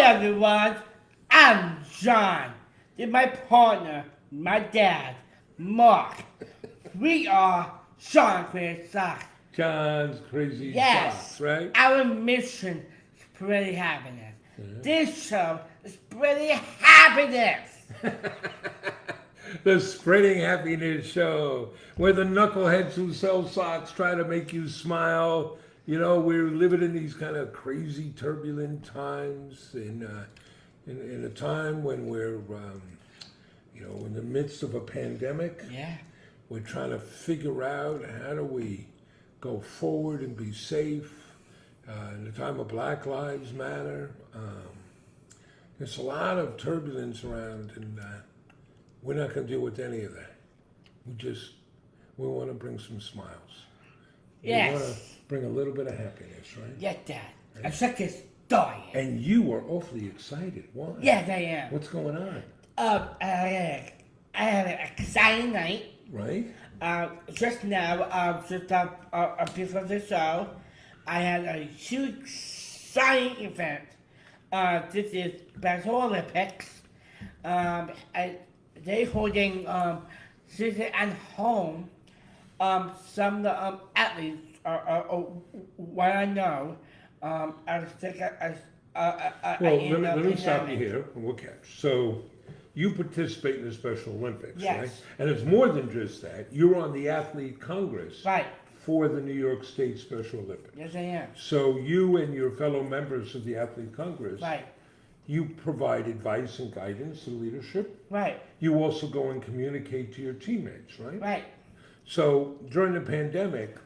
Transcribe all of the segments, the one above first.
everyone, I'm John. This is my partner, my dad, Mark. We are Sean Crazy Socks. John's Crazy Yes, Socks, right? our mission is spreading happiness. Yeah. This show is spreading happiness. The Spreading Happiness Show, where the knuckleheads who sell socks try to make you smile. You know, we're living in these kind of crazy, turbulent times, in a time when we're, in the midst of a pandemic. Yeah. We're trying to figure out how do we go forward and be safe in a time of Black Lives Matter. There's a lot of turbulence around, and we're not going to deal with any of that. We want to bring some smiles. Yes. We want to bring a little bit of happiness, right? Yes, Dad. Let's get this started. And you are awfully excited. Why? Yes, I am. What's going on? I had an exciting night. Right? Just now, before the show, I had a huge, exciting event. This is Special Olympics. They're holding season at home. Some of the athletes what I know. I was thinking, let me stop you here, and we'll catch. So, you participate in the Special Olympics, yes. right? And it's more than just that. You're on the Athlete Congress right. for the New York State Special Olympics. Yes, I am. So you and your fellow members of the Athlete Congress, right. you provide advice and guidance to leadership. Right. You also go and communicate to your teammates, right? Right. So during the pandemic,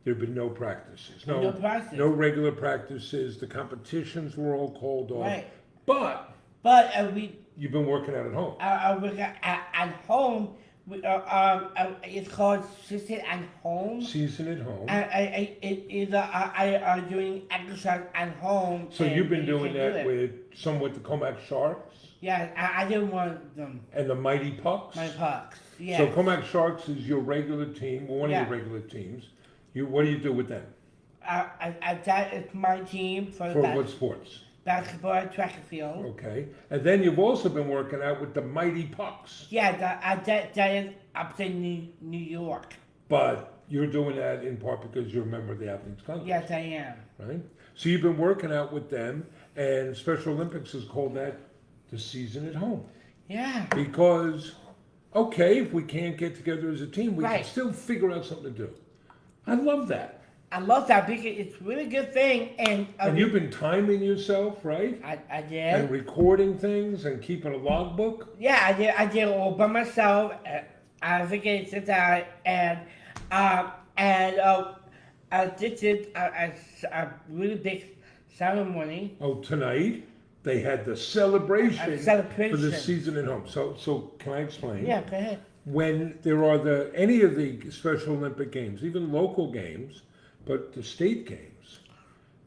there have been no practices. No practice. No regular practices. The competitions were all called off. Right. But you've been working out at home. I work at home. It's called Season at Home. Season at Home. I are doing exercise at home. So you've been doing that with the Comac Sharks? Yeah, I didn't want them. And the Mighty Pucks? My Pucks, yeah. So Comac Sharks is your regular team, one of your regular teams. What do you do with them? That is my team for what sports? Basketball, track and field. Okay. And then you've also been working out with the Mighty Pucks. Yeah, that is upstate New York. But you're doing that in part because you're a member of the Athletes Congress. Yes, I am. Right? So you've been working out with them, and Special Olympics has called that the Season at Home. Yeah. Because, okay, if we can't get together as a team, we can still figure out something to do. I love that. I love that because it's a really good thing. And you've been timing yourself, right? I did. And recording things and keeping a logbook? Yeah, I did all by myself. I figured it out. This is a really big ceremony. Oh, tonight they had the celebration for the Season at Home. So can I explain? Yeah, go ahead. When there are any of the Special Olympic Games, even local games, but the state games,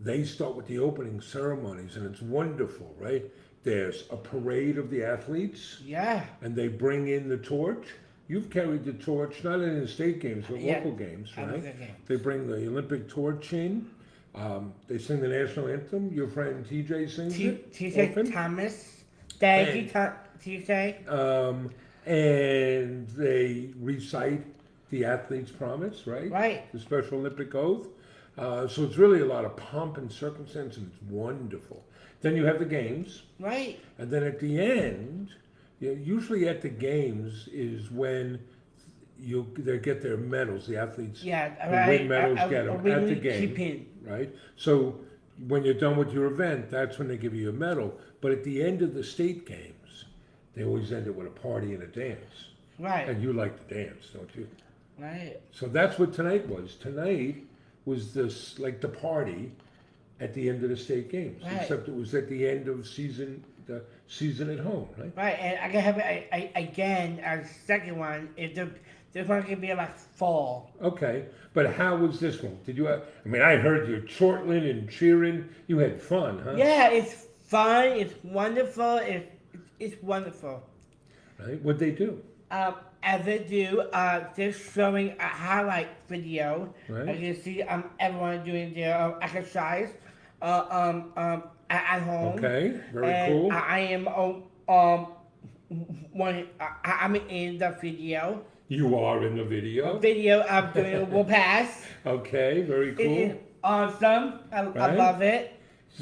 they start with the opening ceremonies, and it's wonderful, right? There's a parade of the athletes. Yeah. And they bring in the torch. You've carried the torch, not in the state games, but local games, right? They bring the Olympic torch in. They sing the national anthem. Your friend TJ sings it. TJ Thomas. Thank you, TJ. And they recite the athlete's promise, right? Right. The Special Olympic oath. So it's really a lot of pomp and circumstance, and it's wonderful. Then you have the games. Right. And then at the end, usually at the games is when they get their medals. The athletes who win medals get them at the game. Right? So when you're done with your event, that's when they give you a medal. But at the end of the state games, they always end it with a party and a dance. Right. And you like to dance, don't you? Right. So that's what tonight was. Tonight was the party at the end of the state games. Right. Except it was at the end of the season at home, right? Right, and I can have it again, a second one. This one can be like fall. Okay, but how was this one? Did you I heard you chortling and cheering. You had fun, huh? Yeah, it's fun. It's wonderful. It's wonderful. Right, what'd they do? As they do, they're showing a highlight video. Right. You can see everyone doing their exercise. At at home. Okay, very and cool. I am when I'm in the video. You are in the video. A video of doing a whoop pass. Okay, very cool. It is awesome. I love it.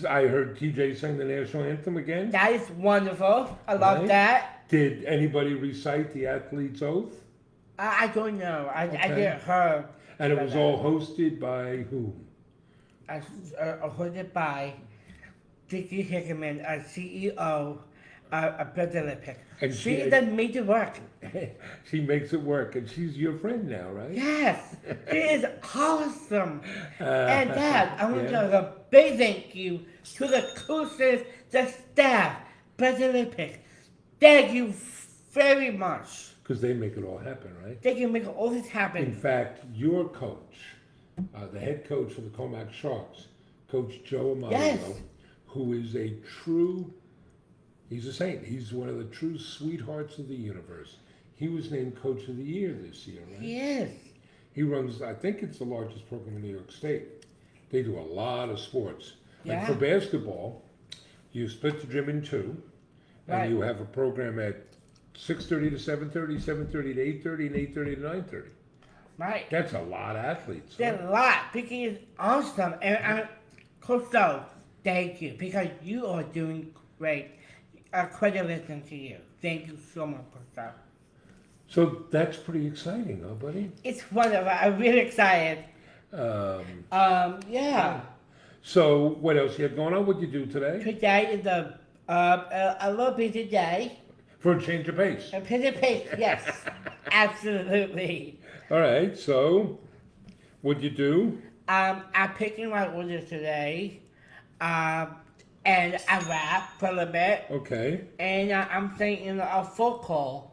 I heard TJ sing the national anthem again. That is wonderful. I love that. Did anybody recite the athlete's oath? I don't know. I didn't hear. And it was all hosted by whom? Hosted by Dickie Hickman, CEO of Disabilities. And she doesn't make it work. She makes it work, and she's your friend now, right? Yes, she is awesome. And Dad, I want to give a big thank you to the coaches, the staff, Disabilities. Thank you very much. Because they make it all happen, right? They can make all this happen. In fact, your coach, the head coach for the Comac Sharks, Coach Joe Amadio, who is a true, he's a saint. He's one of the true sweethearts of the universe. He was named Coach of the Year this year, right? He is. He runs, I think it's the largest program in New York State. They do a lot of sports. Yeah. Like for basketball, you split the gym in two, and you have a program at 6:30 to 7:30, 7:30 to 8:30, and 8:30 to 9:30. Right. That's a lot of athletes. That's a lot. Dickie is awesome. And Coach Joe, thank you, because you are doing great. Congratulations to you. Thank you so much, Coach Joe. So that's pretty exciting, huh, buddy? It's wonderful. I'm really excited. Yeah. So what else you have going on? What you do today? Today is a little busy day. For a change of pace. A busy pace, yes. Absolutely. All right, so what'd you do? I'm picking my orders today. And I rap for a little bit. Okay. And I'm singing a folk call.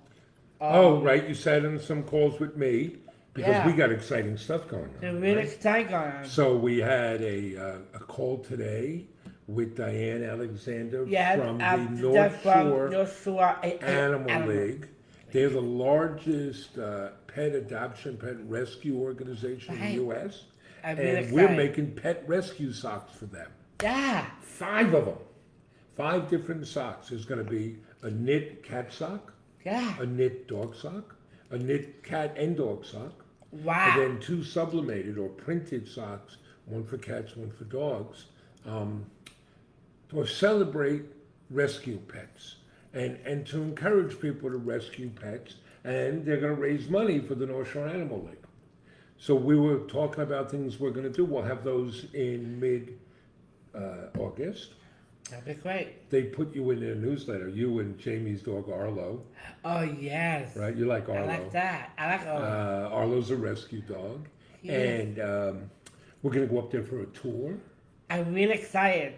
Right. You sat in some calls with me because we got exciting stuff going on. They're really exciting going on. So we had a call today with Diane Alexander from the North Shore Animal League. They're the largest pet adoption, pet rescue organization in the U.S. And we're making pet rescue socks for them. Yeah. 5 of them. 5 different socks. There's going to be a knit cat sock. Yeah. A knit dog sock. A knit cat and dog sock. Wow. And then 2 sublimated or printed socks, one for cats, one for dogs, to celebrate rescue pets and to encourage people to rescue pets. And they're going to raise money for the North Shore Animal League. So we were talking about things we're going to do. We'll have those in mid-August. That'd be great. They put you in their newsletter, you and Jamie's dog Arlo. Oh, yes. Right? You like Arlo. I like that. I like Arlo. Arlo's a rescue dog. Yeah. And we're going to go up there for a tour. I'm really excited.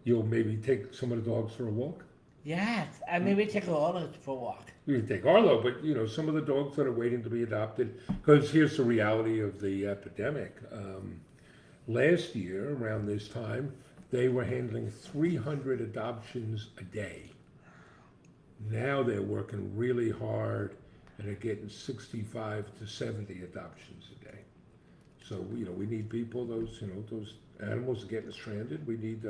You'll maybe take some of the dogs for a walk? Yes. And maybe take Arlo for a walk. You can take Arlo, but, you know, some of the dogs that are waiting to be adopted, because here's the reality of the epidemic. Last year, around this time, they were handling 300 adoptions a day. Now they're working really hard and they're getting 65 to 70 adoptions a day. So, you know, we need people, those animals are getting stranded. We need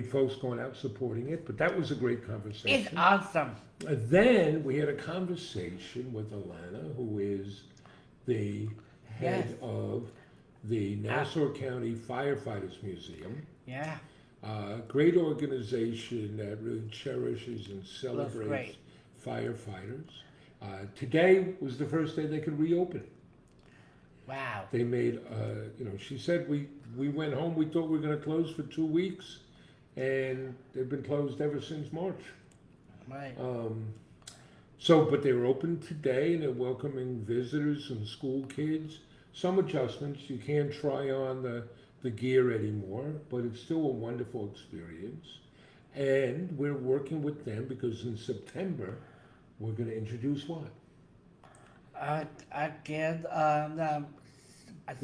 folks going out supporting it, but that was a great conversation. It's awesome. And then we had a conversation with Alana, who is the head of the Nassau County Firefighters Museum. Yeah. Great organization that really cherishes and celebrates firefighters. Today was the first day they could reopen it. Wow. They made, she said we went home, we thought we were going to close for 2 weeks, and they've been closed ever since March. Right. But they were open today, and they're welcoming visitors and school kids. Some adjustments. You can't try on the gear anymore, but it's still a wonderful experience. And we're working with them because in September, we're going to introduce what? Again,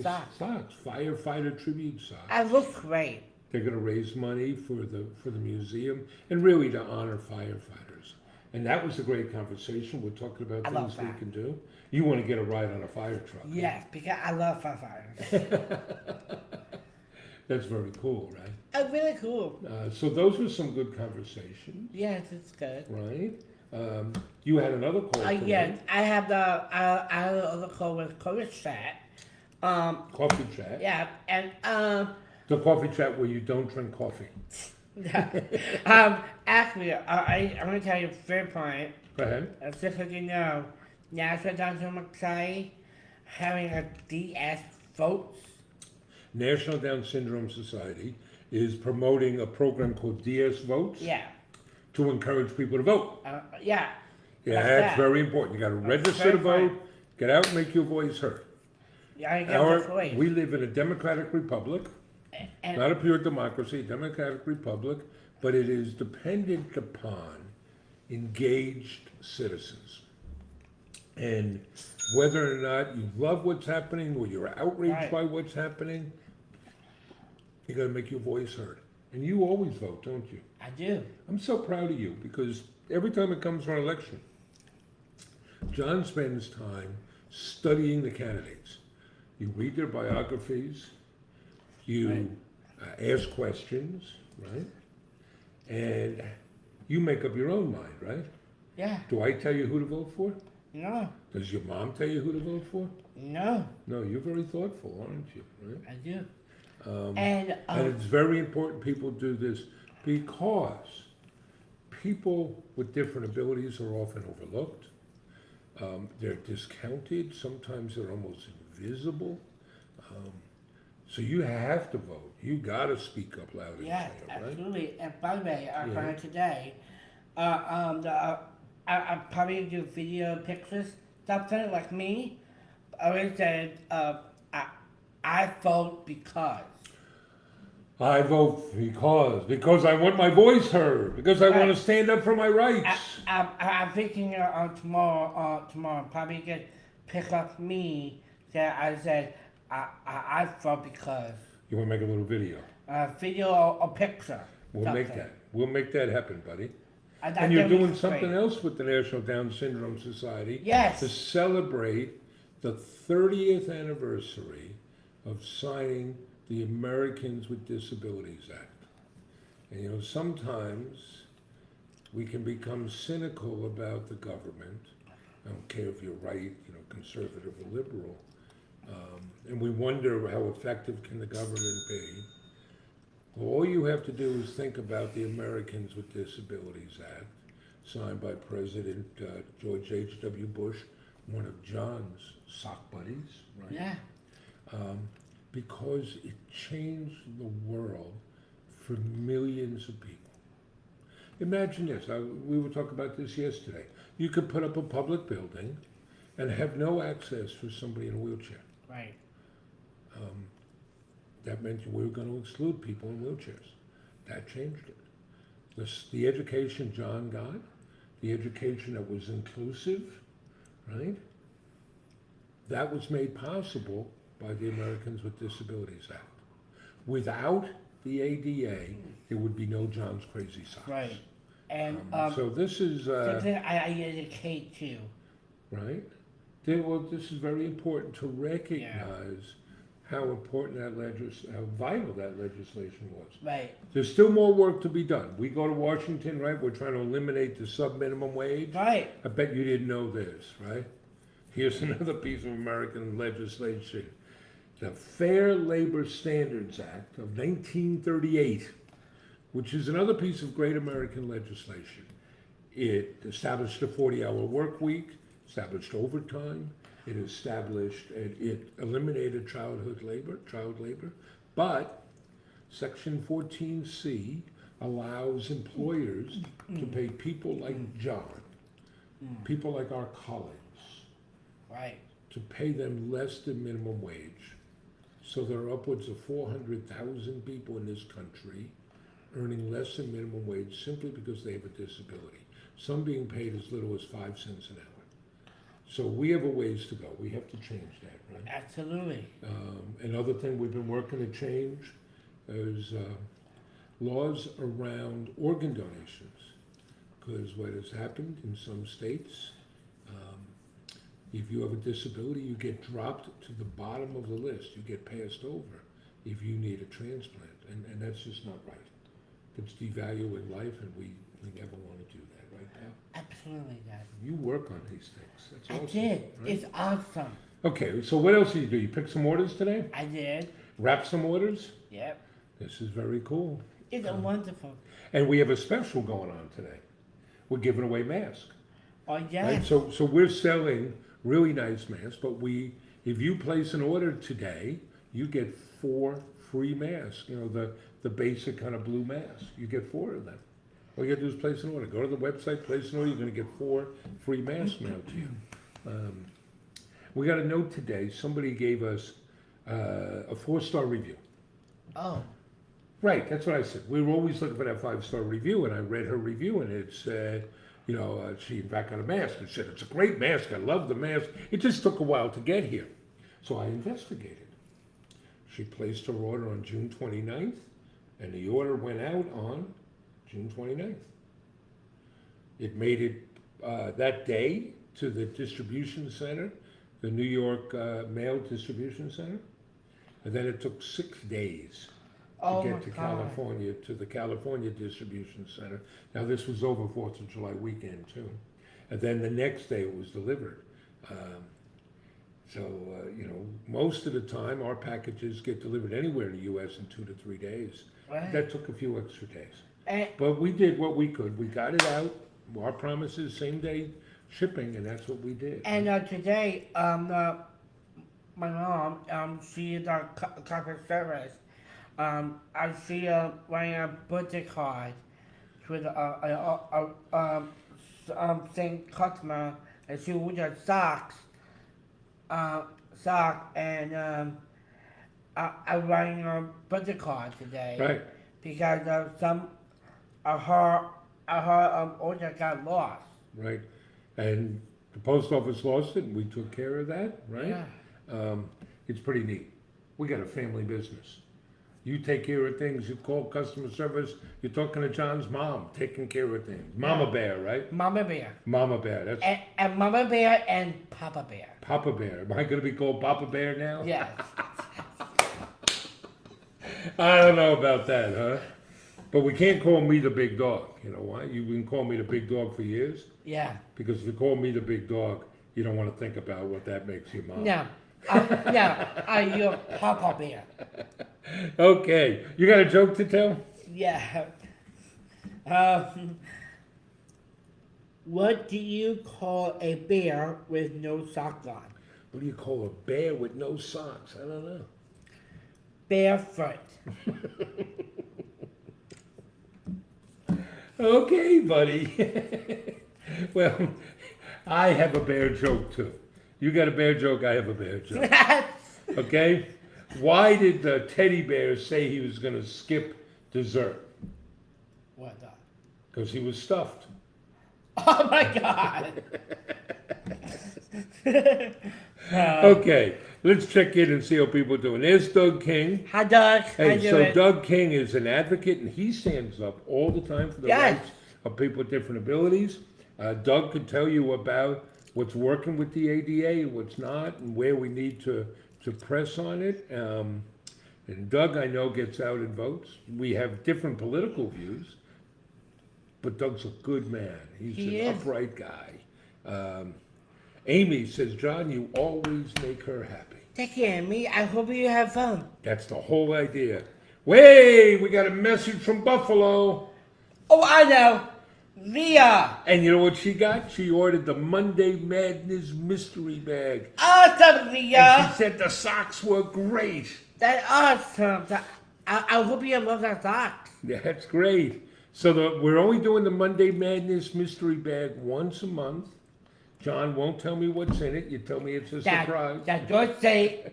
socks. Socks, firefighter tribute socks. I look great. They're going to raise money for the museum and really to honor firefighters. And that was a great conversation. We're talking about things we can do. You want to get a ride on a fire truck? Yes, because I love firefighters. That's very cool, right? Really cool. So those were some good conversations. Yes, it's good. Right. You had another call today. Yes, I have another call with Coach Chat. Coffee chat. Yeah, and The coffee chat where you don't drink coffee. yeah. Actually, I'm gonna tell you a fair point. Go ahead. Just so you know, Nassau Down Syndrome Society having a DS votes. National Down Syndrome Society is promoting a program called DS Votes. Yeah. To encourage people to vote. Yeah. Yeah, that's very important. You got to register to vote, get out and make your voice heard. Yeah, we live in a democratic republic, not a pure democracy, democratic republic, but it is dependent upon engaged citizens. And whether or not you love what's happening or you're outraged by what's happening, you got to make your voice heard. And you always vote, don't you? I do. I'm so proud of you because every time it comes for an election, John spends time studying the candidates. You read their biographies, you ask questions, right? And you make up your own mind, right? Yeah. Do I tell you who to vote for? No. Does your mom tell you who to vote for? No. No, you're very thoughtful, aren't you? Right? I do. And it's very important people do this because people with different abilities are often overlooked. They're discounted. Sometimes they're almost invisible. So you have to vote. You got to speak up loud and clear, right? Absolutely. And by the way, today, I probably do video, pictures, something like me. I always said, I vote because. I vote because I want my voice heard, because I want to stand up for my rights. I'm thinking tomorrow, probably get pick up me that I said, I vote because. You want to make a little video? Video or picture. We'll make that. We'll make that happen, buddy. And you're doing something else with the National Down Syndrome Society. Yes. To celebrate the 30th anniversary of signing the Americans with Disabilities Act. And sometimes we can become cynical about the government. I don't care if you're right, conservative or liberal. And we wonder how effective can the government be. Well, all you have to do is think about the Americans with Disabilities Act, signed by President George H.W. Bush, one of John's sock buddies, right? Yeah. Because it changed the world for millions of people. Imagine this, we were talking about this yesterday. You could put up a public building and have no access for somebody in a wheelchair. Right. That meant we were going to exclude people in wheelchairs. That changed it. The education John got, the education that was inclusive, right? That was made possible by the Americans with Disabilities Act. Without the ADA, there would be no John's Crazy Socks. Right. And so this is I educate too. Right. Well, this is very important to recognize how important how vital that legislation was. Right. There's still more work to be done. We go to Washington, right? We're trying to eliminate the sub-minimum wage. Right. I bet you didn't know this, right? Here's another piece of American legislation. The Fair Labor Standards Act of 1938, which is another piece of great American legislation. It established a 40-hour work week, established overtime, it eliminated child labor, but Section 14C allows employers to pay people like John, people like our colleagues, right, to pay them less than minimum wage. So there are upwards of 400,000 people in this country earning less than minimum wage simply because they have a disability. Some being paid as little as 5 cents an hour. So we have a ways to go. We have to change that, right? Absolutely. Another thing we've been working to change is laws around organ donations. Because what has happened in some states, if you have a disability, you get dropped to the bottom of the list. You get passed over. if you need a transplant, and that's just not right. It's devaluing life, and we never want to do that, right, pal? Absolutely, Dad. You work on these things. That's awesome. I did. Right? It's awesome. Okay, so what else did you do? You picked some orders today? I did. Wrap some orders? Yep. This is very cool. It's wonderful. And we have a special going on today. We're giving away masks. Oh, yeah. Right? So we're selling really nice masks, but if you place an order today, you get 4 free masks. You know, the basic kind of blue mask. You get 4 of them. All you gotta do is place an order. Go to the website, place an order, you're gonna get 4 free masks mailed to you. We got a note today, somebody gave us a 4-star review. Oh. Right, that's what I said. We were always looking for that 5-star review, and I read her review, and it said, she in fact got a mask, and said, it's a great mask, I love the mask. It just took a while to get here. So I investigated. She placed her order on June 29th, and the order went out on June 29th. It made it that day to the distribution center, the New York Mail Distribution Center, and then it took 6 days to get to California, to the California Distribution Center. Now this was over 4th of July weekend too. And then the next day it was delivered. Most of the time our packages get delivered anywhere in the U.S. in 2 to 3 days. Right. That took a few extra days. But we did what we could. We got it out. Our promise is same day shipping, and that's what we did. And today, my mom, she is a customer service. I see her writing a birthday card with same customer, and she ordered socks, and I'm writing a birthday card today. Right. Because some of her order got lost. Right. And the post office lost it, and we took care of that, right? Yeah. It's pretty neat. We got a family business. You take care of things, you call customer service, you're talking to John's mom, taking care of things. Mama Bear, right? Mama Bear. Mama Bear, that's... And Mama Bear and Papa Bear. Papa Bear. Am I going to be called Papa Bear now? Yes. I don't know about that, huh? But we can't call me the big dog. You know why? You've been calling me the big dog for years? Yeah. Because if you call me the big dog, you don't want to think about what that makes your mom. No. You're Papa Bear. Okay. You got a joke to tell? Yeah. What do you call a bear with no socks on? What do you call a bear with no socks? I don't know. Barefoot. Okay, buddy. Well, I have a bear joke too. You got a bear joke, I have a bear joke. Okay? Why did the teddy bear say he was going to skip dessert? What? Because he was stuffed. Oh my God. Okay, let's check in and see how people are doing. There's Doug King. Hi, Doug. Hey, so Doug King is an advocate, and he stands up all the time for the rights of people with different abilities. Doug could tell you about what's working with the ADA, what's not, and where we need to press on it. And Doug, I know, gets out and votes. We have different political views, but Doug's a good man. He's an upright guy. Amy says, John, you always make her happy. Thank you, Amy. I hope you have fun. That's the whole idea. Wait, we got a message from Buffalo. Oh, I know. Leah. And you know what she got? She ordered the Monday Madness mystery bag. Awesome, Leah. And she said the socks were great. That's awesome. I hope you love that socks. Yeah, that's great. So we're only doing the Monday Madness mystery bag once a month. John won't tell me what's in it. You tell me it's a surprise. That's what say.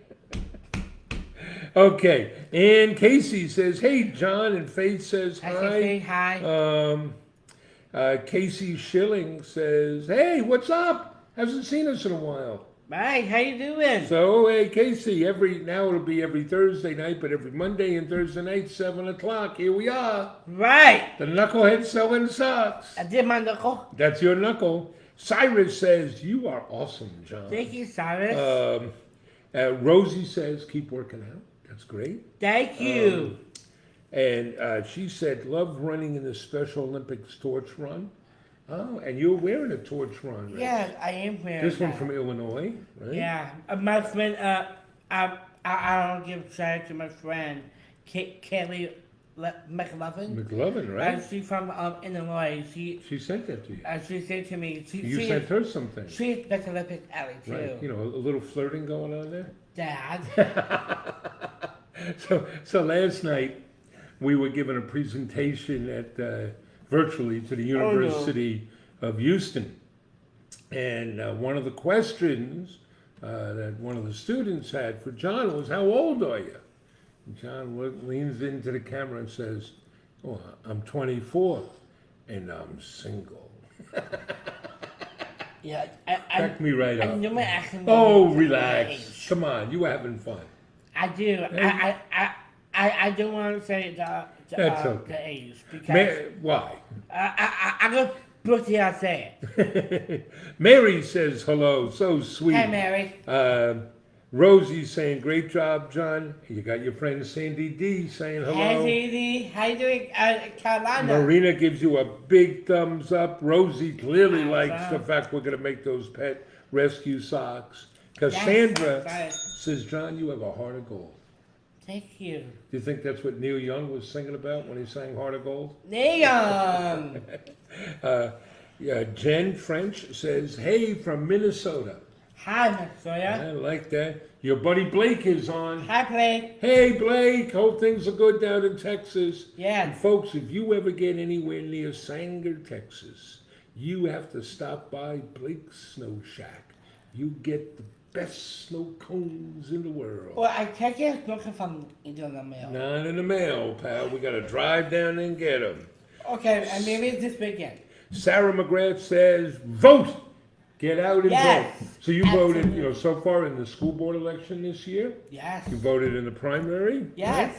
Okay. And Casey says, hey, John. And Faith says, hi. Hi. Casey Schilling says, hey, what's up? Hasn't seen us in a while. Hi, how you doing? So, hey, Casey, now it'll be every Thursday night, but every Monday and Thursday night, 7 o'clock. Here we are. Right. The knucklehead selling socks. I did my knuckle. That's your knuckle. Cyrus says, you are awesome, John. Thank you, Cyrus. Rosie says, keep working out. That's great. Thank you. And she said, love running in the Special Olympics torch run. Oh, and you're wearing a torch run, right? Yeah, I am wearing this one from Illinois, right? Yeah. My friend, I don't give credit to my friend, Kelly McLovin. Right? She's from Illinois. She sent that to you. She said to me. You sent her something. She's Special Olympics alley, too. Right. You know, a little flirting going on there? Dad. So last night, we were given a presentation at virtually to the University of Houston. And one of the questions that one of the students had for John was, how old are you? And John leans into the camera and says, oh, I'm 24 and I'm single. Yeah, Crack me right up. Oh, relax. Come on, you were having fun. I do. I don't want to say the age because why? I go Brookie, I say it. Mary says hello, so sweet. Hey, Mary. Rosie's saying great job, John. You got your friend Sandy D saying hello. Hey, Sandy. How you doing, Carolina? Marina gives you a big thumbs up. Rosie clearly likes the fact we're going to make those pet rescue socks. Cassandra says, John, you have a heart of gold. Thank you. Do you think that's what Neil Young was singing about when he sang Heart of Gold? Neil Young! Yeah, Jen French says, hey, from Minnesota. Hi, Minnesota. I like that. Your buddy Blake is on. Hi, Blake. Hey, Blake. Hope things are good down in Texas. Yeah. And folks, if you ever get anywhere near Sanger, Texas, you have to stop by Blake's Snow Shack. You get the best snow cones in the world. Well, I can't get looking from into the mail. Not in the mail, pal. We got to drive down and get them. Okay, and maybe it's this weekend. Sarah McGrath says, vote! Get out and vote. So you voted, so far in the school board election this year? Yes. You voted in the primary? Yes. Right?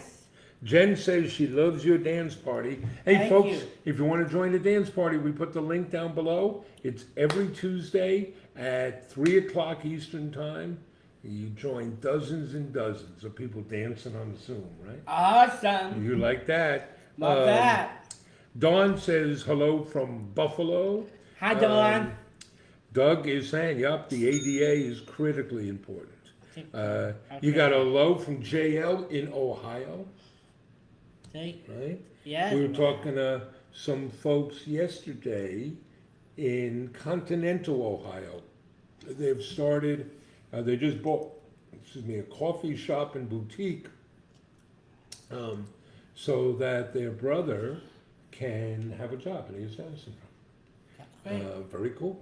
Jen says she loves your dance party. Hey, Thank folks, you. if you want to join the dance party, we put the link down below. It's every Tuesday at 3 o'clock Eastern Time. You join dozens and dozens of people dancing on the Zoom, right? Awesome. You like that? Love that. Dawn says hello from Buffalo. Hi, Dawn. Doug is saying, yup, the ADA is critically important. You got a hello from JL in Ohio. Right? Yeah. We were talking to some folks yesterday in Continental, Ohio. They've started, they just bought, a coffee shop and boutique so that their brother can have a job, and he has Down syndrome. Very cool.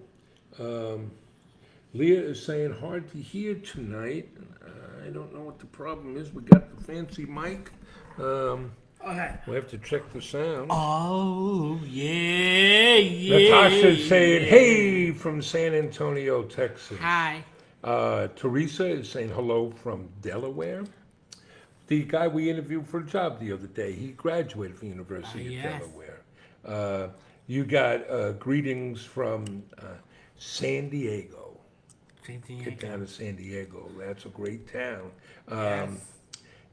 Leah is saying hard to hear tonight. I don't know what the problem is. We got the fancy mic. Okay. We have to check the sound. Oh, yeah. Natasha's saying, hey, from San Antonio, Texas. Hi. Teresa is saying hello from Delaware. The guy we interviewed for a job the other day, he graduated from the University of Delaware. You got greetings from San Diego. Get down to San Diego. That's a great town.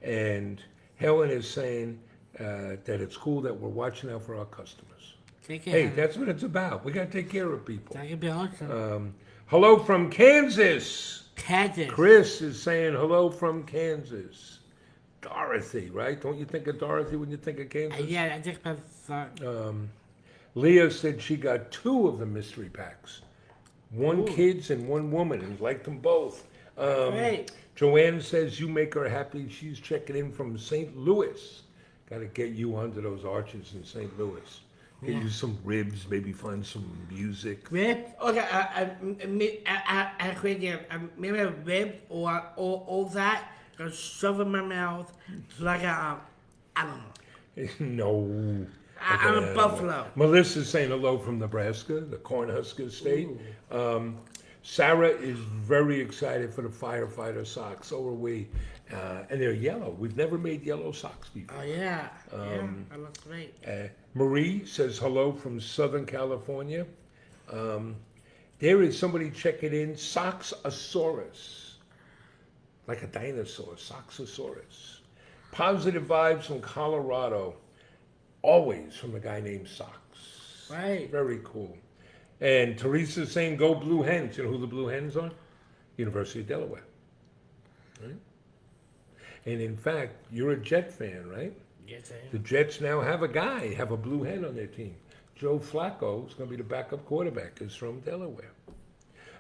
And Helen is saying that it's cool that we're watching out for our customers. Hey, that's what it's about. We got to take care of people. That could be awesome. Hello from Kansas. Kansas. Chris is saying hello from Kansas. Dorothy, right? Don't you think of Dorothy when you think of Kansas? Yeah, I think that's Leah said she got 2 of the mystery packs. One kids and one woman, and liked them both. Great. Joanne says you make her happy. She's checking in from St. Louis. Got to get you under those arches in St. Louis. Get you some ribs, maybe find some music. Ribs? Okay, I create maybe a rib or that, because shove in my mouth, like I don't know. No. I'm a buffalo. Melissa's saying hello from Nebraska, the Cornhusker State. Sarah is very excited for the firefighter socks. So are we. And they're yellow. We've never made yellow socks before. Oh, yeah. That looks great. Marie says hello from Southern California. There is somebody checking in, Soxosaurus. Like a dinosaur, Soxosaurus. Positive vibes from Colorado. Always from a guy named Socks. Right. Very cool. And Teresa's saying, go Blue Hens. You know who the Blue Hens are? University of Delaware. Right? And in fact, you're a Jet fan, right? Yes, I am. The Jets now have a Blue Hen on their team. Joe Flacco is going to be the backup quarterback. He's from Delaware.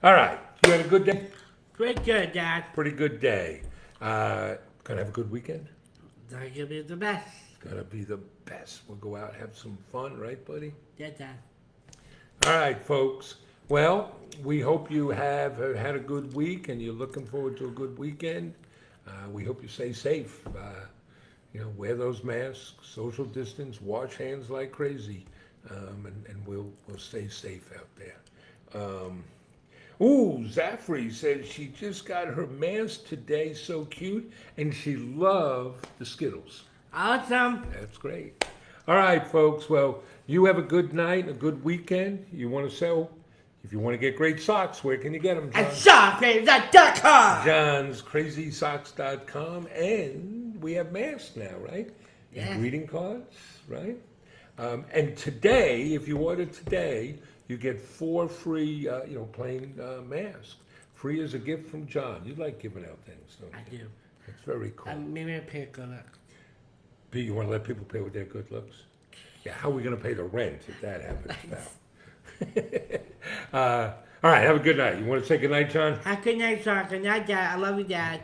All right. You had a good day? Pretty good, Dad. Pretty good day. Gonna have a good weekend? Gonna be the best. Gonna be the best. We'll go out and have some fun, right, buddy? Yeah, Dad. All right, folks. Well, we hope you have had a good week and you're looking forward to a good weekend. We hope you stay safe. Wear those masks, social distance, wash hands like crazy, and we'll stay safe out there. Zafri said she just got her mask today, so cute, and she loved the Skittles. Awesome. That's great. All right, folks. Well, you have a good night, a good weekend. If you want to get great socks, where can you get them, John? At shopcrazy.com. John's crazysocks.com, and we have masks now, right? Yeah. And greeting cards, right? And today, if you order today, you get 4 free, plain masks. Free as a gift from John. You like giving out things, don't you? I do. It's very cool. Maybe I pay a good look. You want to let people pay with their good looks? Yeah, how are we going to pay the rent if that happens now? All right, have a good night. You want to say good night, John? Have a good night, John. Good night, Dad. I love you, Dad.